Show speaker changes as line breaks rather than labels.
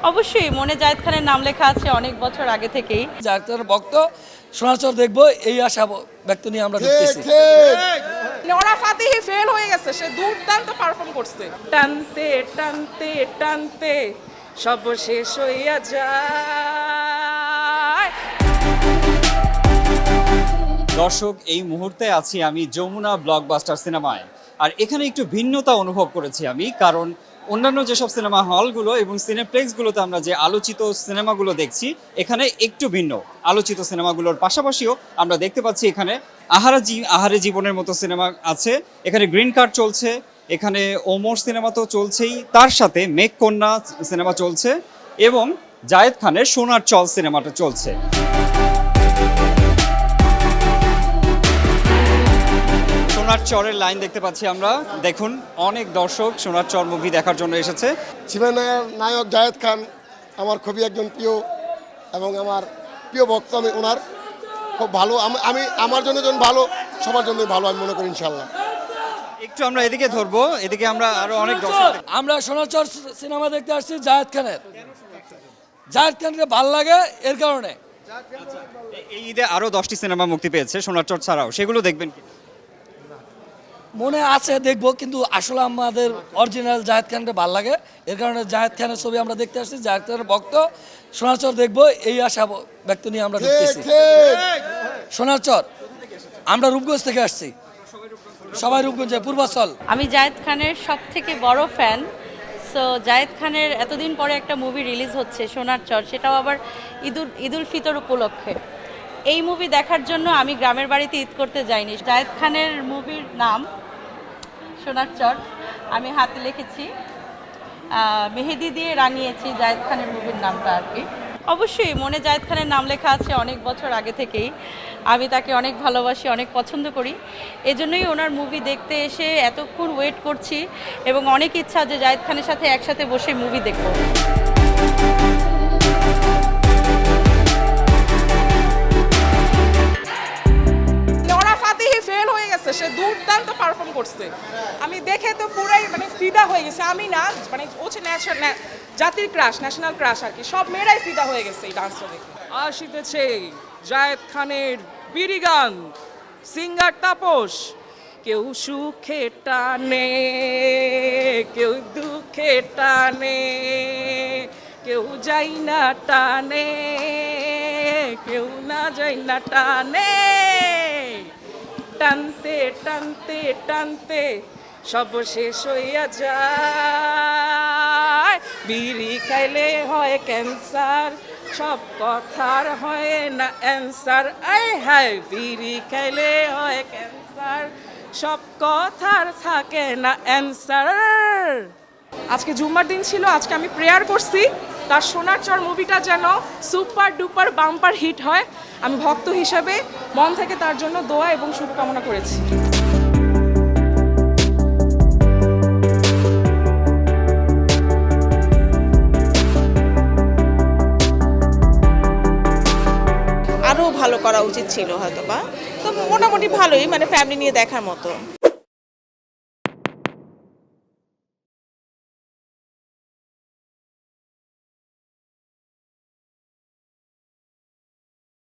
অবশ্যই মনে জায়েদ খানের নাম লেখা আছে অনেক বছর আগে থেকেই।
জায়েদ খানের ভক্ত, সোনাচর দেখবো এই আশা ব্যক্ত নিয়ে আমরা দেখতেছি।
নোরা ফাতেহি ফেল হয়ে গেছে, সে দুর্দান্ত পারফর্ম করছে। টানতে টানতে টানতে সব শেষ হইয়া যায়।
দর্শক, এই মুহূর্তে আছি আমি যমুনা ব্লকবাস্টার সিনেমায়, আর এখানে একটু ভিন্নতা অনুভব করেছি আমি, কারণ অন্যান্য যেসব সিনেমা হলগুলো এবং সিনেপ্লেক্সগুলোতে আমরা যে আলোচিত সিনেমাগুলো দেখছি, এখানে একটু ভিন্ন। আলোচিত সিনেমাগুলোর পাশাপাশিও আমরা দেখতে পাচ্ছি এখানে আহারে জীবনের মতো সিনেমা আছে, এখানে গ্রিন কার্ড চলছে, এখানে ওমর সিনেমা তো চলছেই, তার সাথে মেঘকন্যা সিনেমা চলছে এবং জায়েদ খানের সোনার চল সিনেমাটা চলছে। সোনার চরের লাইন দেখতে পাচ্ছি আমরা। দেখুন, অনেক দর্শক সোনার চর মুভি দেখার জন্য এসেছে।
সিনেমার নায়ক জায়েদ খান আমার খুবই একজন প্রিয় এবং আমার প্রিয় ভক্ত। আমি ওনার খুব ভালো, আমি আমার জন্য যখন ভালো, সবার জন্যই ভালো আমি মনে করি ইনশাল্লাহ।
একটু আমরা এদিকে ধরবো, এদিকে আমরা আরো অনেক দর্শক।
আমরা সোনাচর সিনেমা দেখতে আসছি জায়েদ খানের। জায়েদ খানকে ভাল লাগে এর কারণে।
এই ঈদে আরো 10টি সিনেমা মুক্তি পেয়েছে সোনার চর ছাড়াও, সেগুলো দেখবেন কি?
মনে আছে দেখবো, কিন্তু আসলে আমাদের অরিজিনাল জায়েদ খানকে ভাল লাগে, এর কারণে জায়েদ খানের ছবি আমরা দেখতে আসছি। জায়েদ খানের ভক্ত, সোনাচর দেখবো এই আশা ব্যক্ত নিয়ে আমরা দেখতেছি। সোনাচর, আমরা রূপগঞ্জ থেকে আসছি, সবাই রূপগঞ্জে পূর্বাচল।
আমি জায়েদ খানের সব থেকে বড় ফ্যান। সো জায়েদ খানের এতদিন পরে একটা মুভি রিলিজ হচ্ছে সোনার চর, সেটাও আবার ঈদুল ফিতর উপলক্ষে। এই মুভি দেখার জন্য আমি গ্রামের বাড়িতে ঈদ করতে যাইনি। জায়েদ খানের মুভির নাম সোনার চর, আমি হাতে লিখেছি, মেহেদি দিয়ে রাঙিয়েছি জায়েদ খানের মুভির নামটা আর কি। অবশ্যই মনে জায়েদ খানের নাম লেখা আছে অনেক বছর আগে থেকেই। আমি তাকে অনেক ভালোবাসি, অনেক পছন্দ করি, এজন্যই ওনার মুভি দেখতে এসে এতক্ষণ ওয়েট করছি এবং অনেক ইচ্ছা যে জায়েদ খানের সাথে একসাথে বসে মুভি দেখব।
নোরা ফাতেহি ফেল হয়ে গেছে, সে দুর্দান্ত পারফর্ম করছে। আমি দেখে তো পুরাই মানে ফিদা হয়ে গেছে। আমি না মানে হচ্ছে জাতির ক্রাশ, ন্যাশনাল ক্রাশ আর কি, সব মেয়েরাই ফিদা হয়ে গেছে এই ডান্সটা দেখে। আসিতেছে জায়েদ খানের বিড়ি গান, সিঙ্গার তাপস। কেউ সুখে টানে, কেউ দুঃখে টানে, কেউ যাই না টানে, কেউ না যাই না টানে। টানতে টানতে টানতে সব শেষ হইয়া যায়। বিড়ি খাইলে হয় ক্যান্সার, সব কথার হয় না অ্যান্সার। আয় হায়, বিড়ি খাইলে হয় ক্যান্সার, সব কথার থাকে না অ্যান্সার। আজকে জুম্মার দিন ছিল, আজকে আমি প্রেয়ার করছি তার সোনার চর মুভিটা যেন সুপার ডুপার বাম্পার হিট হয়। আমি ভক্ত হিসেবে মন থেকে তার জন্য দোয়া এবং শুভকামনা করেছি।
আরও ভালো করা উচিত ছিল হয়তো বা, তো মোটামুটি ভালোই, মানে ফ্যামিলি নিয়ে দেখার মতো।